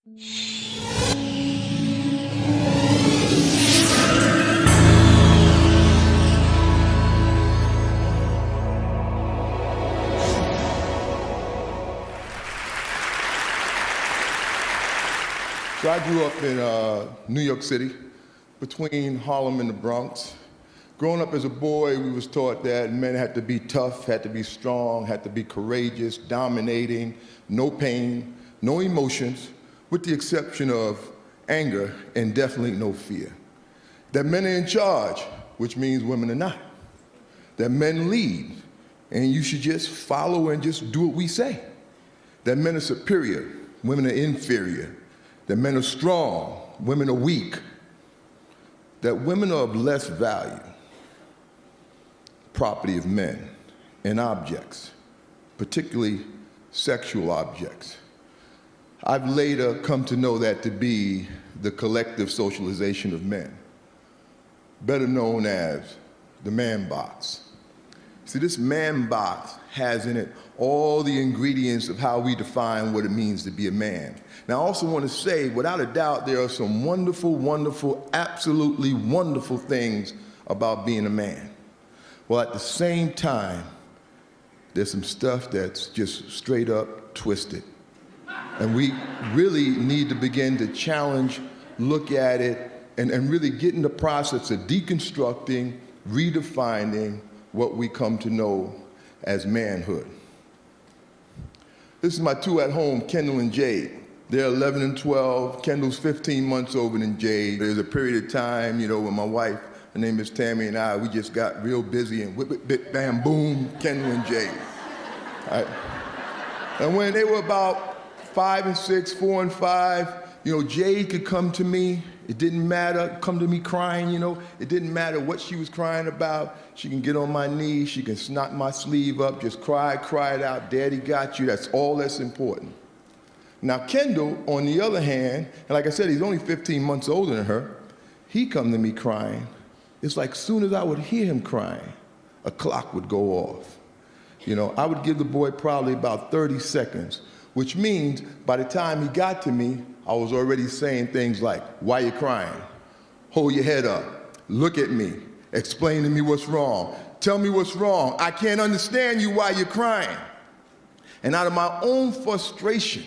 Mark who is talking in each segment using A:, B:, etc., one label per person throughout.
A: So I grew up in New York City, between Harlem and the Bronx. Growing up as a boy, we was taught that men had to be tough, had to be strong, had to be courageous, dominating, no pain, no emotions, with the exception of anger and definitely no fear. That men are in charge, which means women are not. That men lead, and you should just follow and just do what we say. That men are superior, women are inferior. That men are strong, women are weak. That women are of less value, property of men, and objects, particularly sexual objects. I've later come to know that to be the collective socialization of men, better known as the man box. See, this man box has in it all the ingredients of how we define what it means to be a man. Now, I also want to say, without a doubt, there are some wonderful, wonderful, absolutely wonderful things about being a man. Well, at the same time, there's some stuff that's just straight up twisted. And we really need to begin to challenge, look at it, and really get in the process of deconstructing, redefining what we come to know as manhood. This is my two at home, Kendall and Jade. They're 11 and 12. Kendall's 15 months older than Jade. There's a period of time, when my wife, her name is Tammy, and I, we just got real busy and whip, whip, bip, bam, boom, Kendall and Jade. Right? And when they were about 5 and 6, 4 and 5, Jade could come to me. It didn't matter, come to me crying, It didn't matter what she was crying about. She can get on my knees, she can snot my sleeve up, just cry it out, Daddy got you, that's all that's important. Now Kendall, on the other hand, and like I said, he's only 15 months older than her, he come to me crying. It's like soon as I would hear him crying, a clock would go off. I would give the boy probably about 30 seconds, which means by the time he got to me, I was already saying things like, why you crying? Hold your head up, look at me, explain to me what's wrong, tell me what's wrong, I can't understand you while you're crying. And out of my own frustration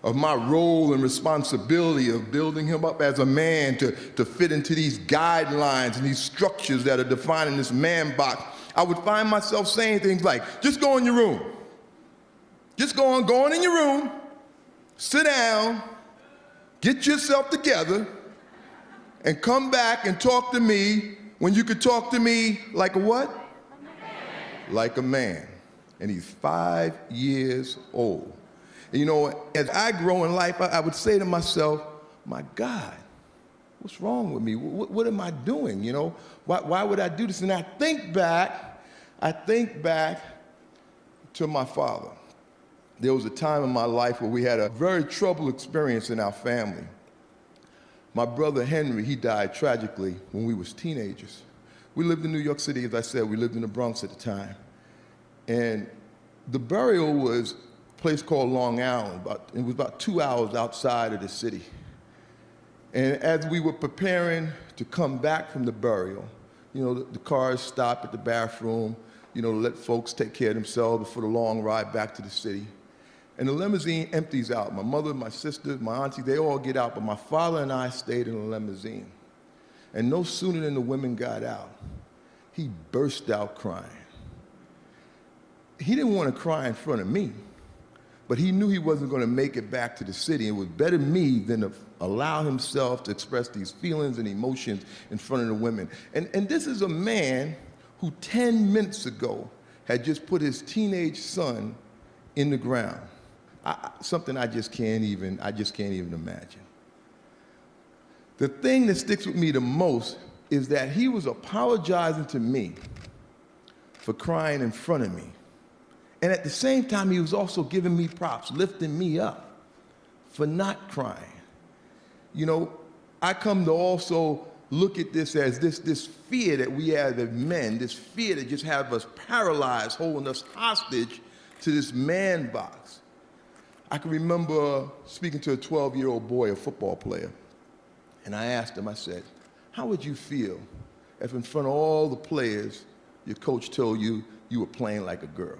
A: of my role and responsibility of building him up as a man to fit into these guidelines and these structures that are defining this man box, I would find myself saying things like, just go in your room. Just go on in your room, sit down, get yourself together, and come back and talk to me when you could talk to me like a what? A man. Like a man. And he's 5 years old. And as I grow in life, I would say to myself, my God, what's wrong with me? What am I doing? Why would I do this? And I think back to my father. There was a time in my life where we had a very troubled experience in our family. My brother Henry, he died tragically when we was teenagers. We lived in New York City, as I said, we lived in the Bronx at the time. And the burial was a place called Long Island. It was about 2 hours outside of the city. And as we were preparing to come back from the burial, the cars stopped at the bathroom, to let folks take care of themselves before the long ride back to the city. And the limousine empties out. My mother, my sisters, my auntie, they all get out, but my father and I stayed in the limousine. And no sooner than the women got out, he burst out crying. He didn't want to cry in front of me, but he knew he wasn't going to make it back to the city. It was better me than to allow himself to express these feelings and emotions in front of the women. And this is a man who 10 minutes ago had just put his teenage son in the ground. Something I just can't even imagine. The thing that sticks with me the most is that he was apologizing to me for crying in front of me. And at the same time, he was also giving me props, lifting me up for not crying. I come to also look at this as this fear that we have as men, this fear that just have us paralyzed, holding us hostage to this man box. I can remember speaking to a 12-year-old boy, a football player, and I asked him, I said, how would you feel if in front of all the players, your coach told you you were playing like a girl?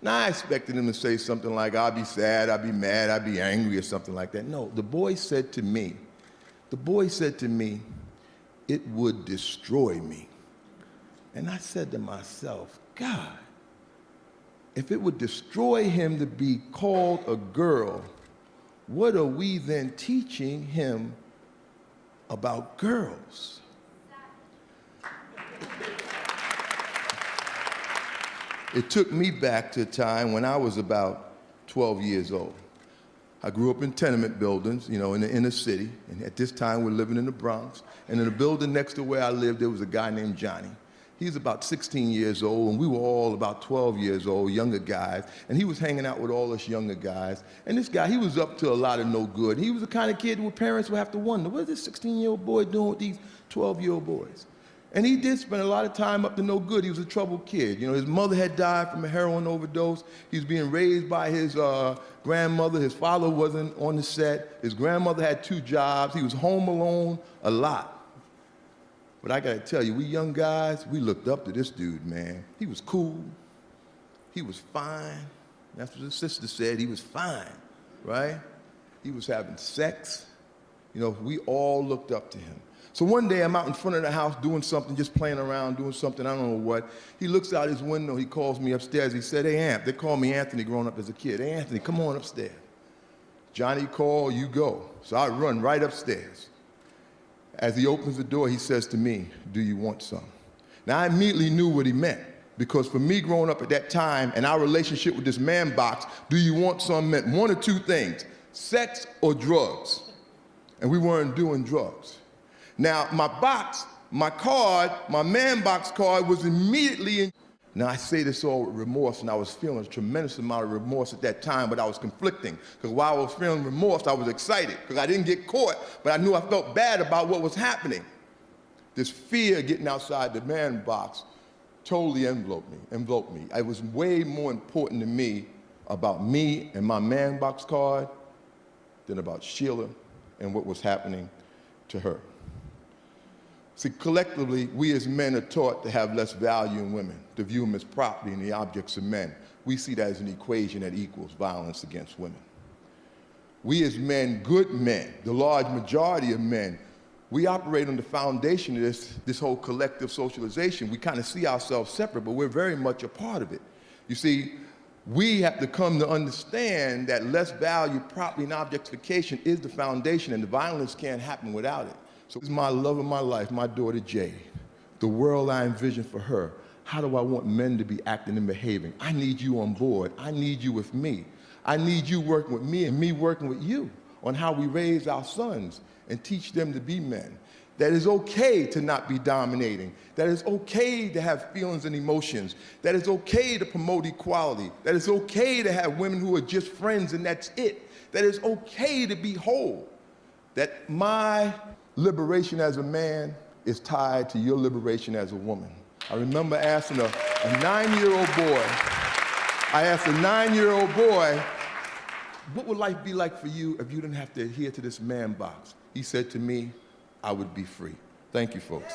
A: Now, I expected him to say something like, I'll be sad, I'll be mad, I'll be angry, or something like that. No, the boy said to me, it would destroy me. And I said to myself, God, if it would destroy him to be called a girl, what are we then teaching him about girls? It took me back to a time when I was about 12 years old. I grew up in tenement buildings, you know, in the inner city, and at this time we're living in the Bronx. And in the building next to where I lived, there was a guy named Johnny. He was about 16 years old, and we were all about 12 years old, younger guys, and he was hanging out with all us younger guys. And this guy, he was up to a lot of no good. He was the kind of kid where parents would have to wonder, what is this 16-year-old boy doing with these 12-year-old boys? And he did spend a lot of time up to no good. He was a troubled kid. You know, his mother had died from a heroin overdose. He was being raised by his grandmother. His father wasn't on the set. His grandmother had 2 jobs. He was home alone a lot. But I gotta tell you, we young guys, we looked up to this dude, man. He was cool. He was fine. That's what his sister said. He was fine, right? He was having sex. You know, we all looked up to him. So one day I'm out in front of the house doing something, just playing around, doing something, I don't know what. He looks out his window, he calls me upstairs. He said, hey, Amp, they called me Anthony growing up as a kid. Hey, Anthony, come on upstairs. Johnny called, you go. So I run right upstairs. As he opens the door, he says to me, do you want some? Now, I immediately knew what he meant, because for me growing up at that time and our relationship with this man box, do you want some meant one or two things, sex or drugs. And we weren't doing drugs. Now, my box, my card, my man box card was immediately in. Now, I say this all with remorse, and I was feeling a tremendous amount of remorse at that time, but I was conflicting, because while I was feeling remorse, I was excited, because I didn't get caught, but I knew I felt bad about what was happening. This fear of getting outside the man box totally enveloped me. It was way more important to me about me and my man box card than about Sheila and what was happening to her. See, collectively, we as men are taught to have less value in women, to view them as property and the objects of men. We see that as an equation that equals violence against women. We as men, good men, the large majority of men, we operate on the foundation of this whole collective socialization. We kind of see ourselves separate, but we're very much a part of it. You see, we have to come to understand that less value, property, and objectification is the foundation, and the violence can't happen without it. So this is my love of my life, my daughter Jade, the world I envision for her. How do I want men to be acting and behaving? I need you on board. I need you with me. I need you working with me and me working with you on how we raise our sons and teach them to be men. That it's okay to not be dominating. That it's okay to have feelings and emotions. That it's okay to promote equality. That it's okay to have women who are just friends and that's it. That it's okay to be whole. That my liberation as a man is tied to your liberation as a woman. I remember asking a 9-year-old boy, what would life be like for you if you didn't have to adhere to this man box? He said to me, I would be free. Thank you, folks.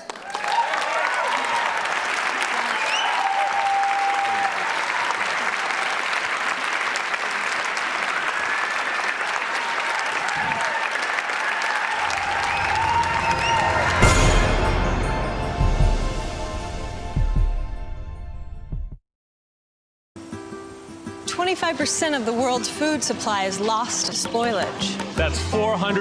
B: 25% of the world's food supply is lost to spoilage.
C: That's 400